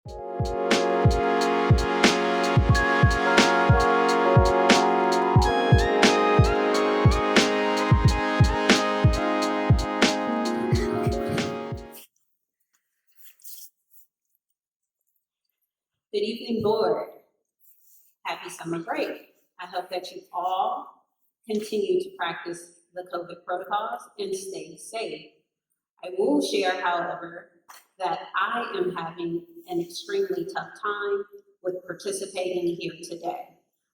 Good evening, board. Happy summer break. I hope that you all continue to practice the COVID protocols and stay safe. I will share, however, that I am having an extremely tough time with participating here today.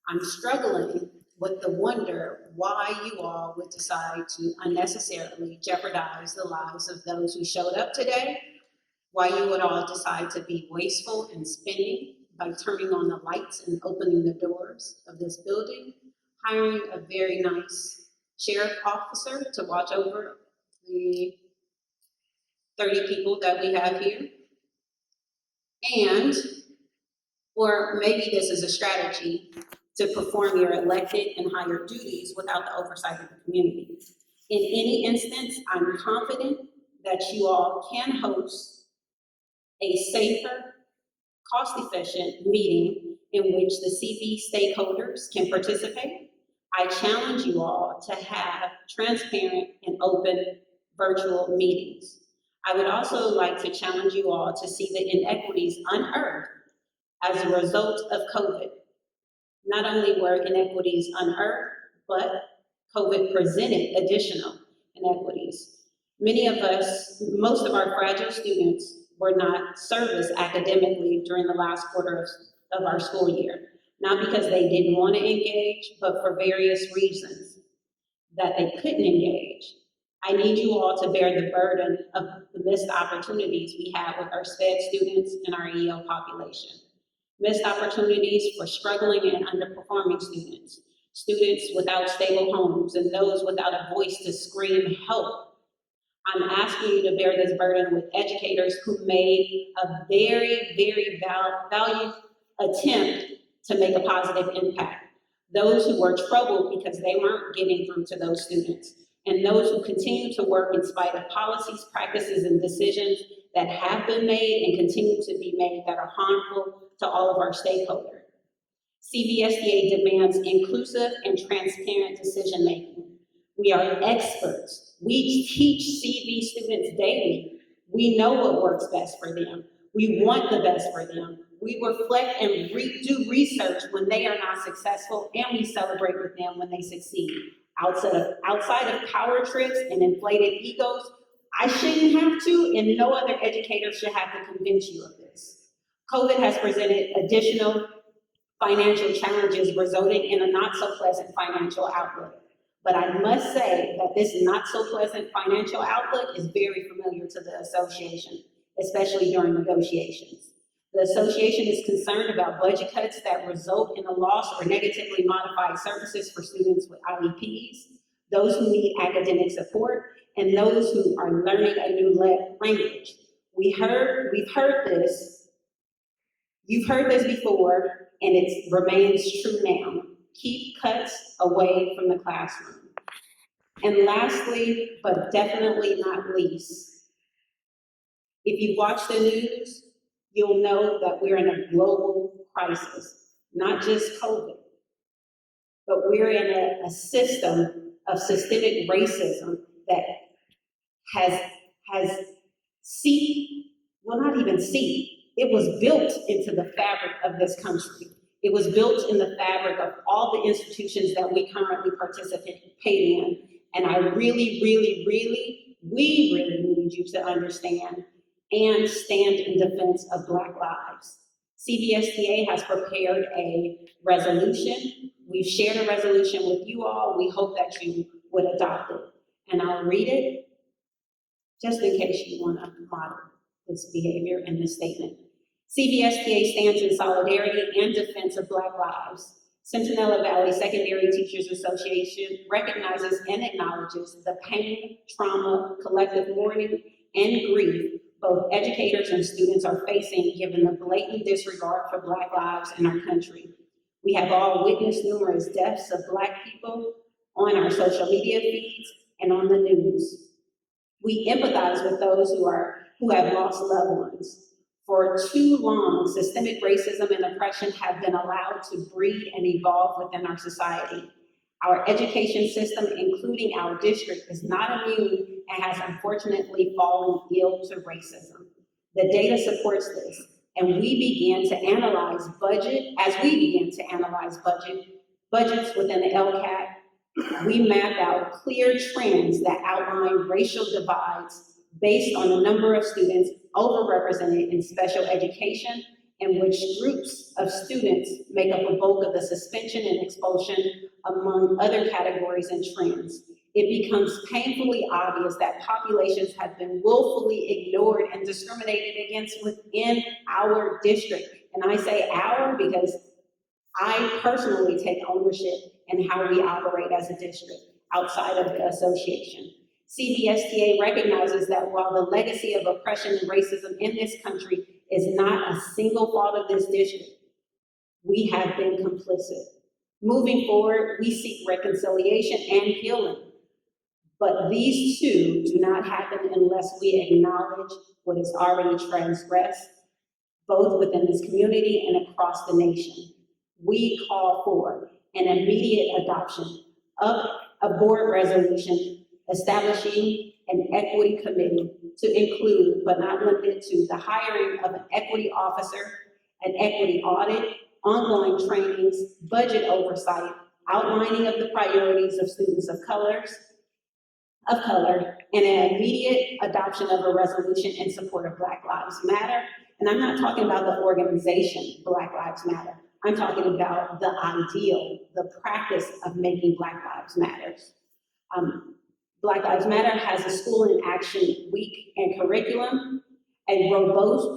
I'm struggling with the wonder why you all would decide to unnecessarily jeopardize the lives of those who showed up today, why you would all decide to be wasteful in spending by turning on the lights and opening the doors of this building, hiring a very nice sheriff officer to watch over the 30 people that we have here. And, or maybe this is a strategy to perform your elected and hired duties without the oversight of the community. In any instance, I'm confident that you all can host a safer, cost-efficient meeting in which the CV stakeholders can participate. I challenge you all to have transparent and open virtual meetings. I would also like to challenge you all to see the inequities unearthed as a result of COVID. Not only were inequities unearthed, but COVID presented additional inequities. Many of us, most of our fragile students were not serviced academically during the last quarter of our school year. Not because they didn't want to engage, but for various reasons that they couldn't engage. I need you all to bear the burden of the missed opportunities we have with our SPED students and our EL population. Missed opportunities for struggling and underperforming students, students without stable homes, and those without a voice to scream help. I'm asking you to bear this burden with educators who made a very, very valued attempt to make a positive impact. Those who were troubled because they weren't getting through to those students, and those who continue to work in spite of policies, practices, and decisions that have been made and continue to be made that are harmful to all of our stakeholders. CVSTA demands inclusive and transparent decision-making. We are experts. We teach CV students daily. We know what works best for them. We want the best for them. We reflect and do research when they are not successful, and we celebrate with them when they succeed. Outside of power trips and inflated egos, I shouldn't have to, and no other educator should have to convince you of this. COVID has presented additional financial challenges, resulting in a not so pleasant financial outlook. But I must say that this not so pleasant financial outlook is very familiar to the association, especially during negotiations. The association is concerned about budget cuts that result in the loss or negatively modified services for students with IEPs, those who need academic support, and those who are learning a new language. We've heard this, you've heard this before, and it remains true now. Keep cuts away from the classroom. And lastly, but definitely not least, if you watch the news, you'll know that we're in a global crisis, not just COVID, but we're in a system of systemic racism that has it was built into the fabric of this country. It was built in the fabric of all the institutions that we currently participate in. And I really, we really need you to understand and stand in defense of Black lives. CVSTA has prepared a resolution. We've shared a resolution with you all. We hope that you would adopt it. And I'll read it just in case you want to model this behavior in this statement. CVSTA stands in solidarity and defense of Black lives. Centinela Valley Secondary Teachers Association recognizes and acknowledges the pain, trauma, collective mourning, and grief both educators and students are facing given the blatant disregard for Black lives in our country. We have all witnessed numerous deaths of Black people on our social media feeds and on the news. We empathize with those who have lost loved ones. For too long, systemic racism and oppression have been allowed to breed and evolve within our society. Our education system, including our district, is not immune and has unfortunately fallen ill to racism. The data supports this, and we began to analyze budgets within the LCAT. We mapped out clear trends that outline racial divides based on the number of students overrepresented in special education and which groups of students make up a bulk of the suspension and expulsion among other categories and trends. It becomes painfully obvious that populations have been willfully ignored and discriminated against within our district. And I say our because I personally take ownership in how we operate as a district outside of the association. CVSTA recognizes that while the legacy of oppression and racism in this country is not a single fault of this district, we have been complicit. Moving forward, we seek reconciliation and healing. But these two do not happen unless we acknowledge what is already transgressed, both within this community and across the nation. We call for an immediate adoption of a board resolution establishing an equity committee to include, but not limited to, the hiring of an equity officer, an equity audit, ongoing trainings, budget oversight, outlining of the priorities of students of color, and an immediate adoption of a resolution in support of Black Lives Matter. And I'm not talking about the organization Black Lives Matter. I'm talking about the ideal, the practice of making Black Lives Matter. Black Lives Matter has a school in action week and curriculum, a robust,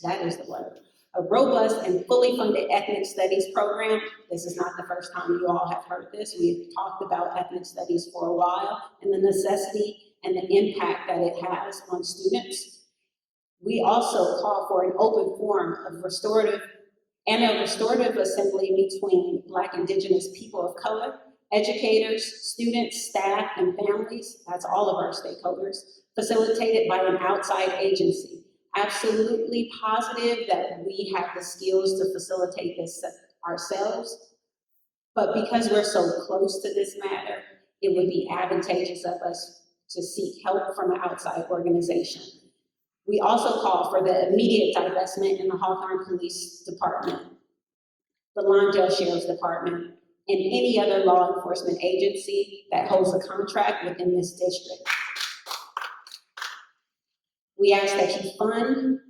that is the word. A robust and fully funded ethnic studies program. This is not the first time you all have heard this. We've talked about ethnic studies for a while and the necessity and the impact that it has on students. We also call for an open forum of restorative assembly between Black, Indigenous people of color, educators, students, staff, and families. That's all of our stakeholders, facilitated by an outside agency. Absolutely positive that we have the skills to facilitate this ourselves, but because we're so close to this matter, it would be advantageous of us to seek help from an outside organization. We also call for the immediate divestment in the Hawthorne Police Department, the Lawndale Sheriff's Department, and any other law enforcement agency that holds a contract within this district. We ask that you fund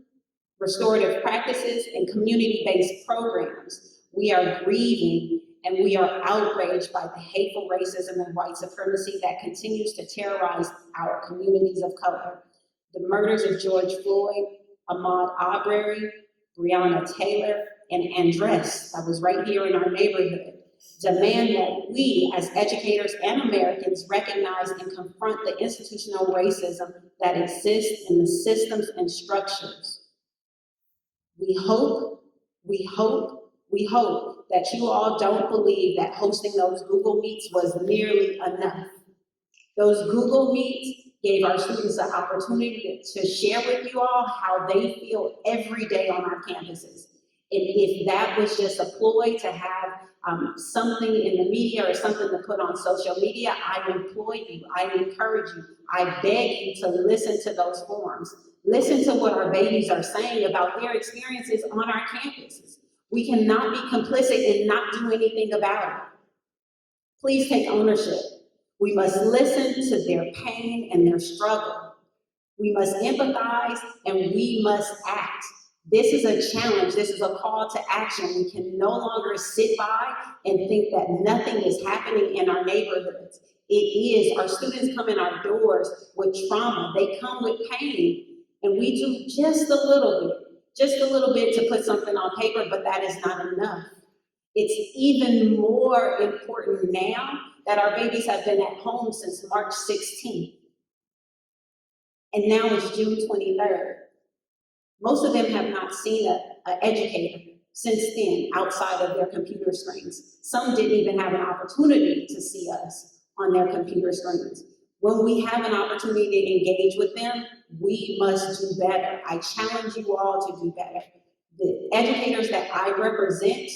restorative practices and community-based programs. We are grieving and we are outraged by the hateful racism and white supremacy that continues to terrorize our communities of color. The murders of George Floyd, Ahmaud Arbery, Breonna Taylor, and Andress, that was right here in our neighborhood, demand that we as educators and Americans recognize and confront the institutional racism that exists in the systems and structures. We hope that you all don't believe that hosting those Google Meets was nearly enough. Those Google Meets gave our students the opportunity to share with you all how they feel every day on our campuses. And if that was just a ploy to have something in the media or something to put on social media, I implore you, I encourage you, I beg you to listen to those forums. Listen to what our babies are saying about their experiences on our campuses. We cannot be complicit and not do anything about it. Please take ownership. We must listen to their pain and their struggle. We must empathize and we must act. This is a challenge. This is a call to action. We can no longer sit by and think that nothing is happening in our neighborhoods. It is. Our students come in our doors with trauma. They come with pain. And we do just a little bit to put something on paper, but that is not enough. It's even more important now that our babies have been at home since March 16th. And now it's June 23rd. Most of them have not seen an educator since then outside of their computer screens. Some didn't even have an opportunity to see us on their computer screens. When we have an opportunity to engage with them, we must do better. I challenge you all to do better. The educators that I represent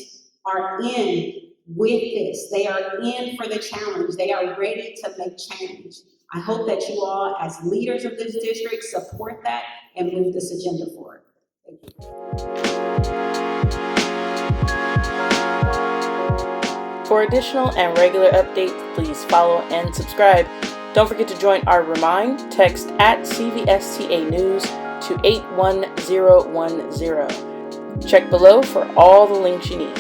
are in with this. They are in for the challenge. They are ready to make change. I hope that you all, as leaders of this district, support that and move this agenda forward. Thank you. For additional and regular updates, please follow and subscribe. Don't forget to join our Remind text at CVSTA News to 81010. Check below for all the links you need.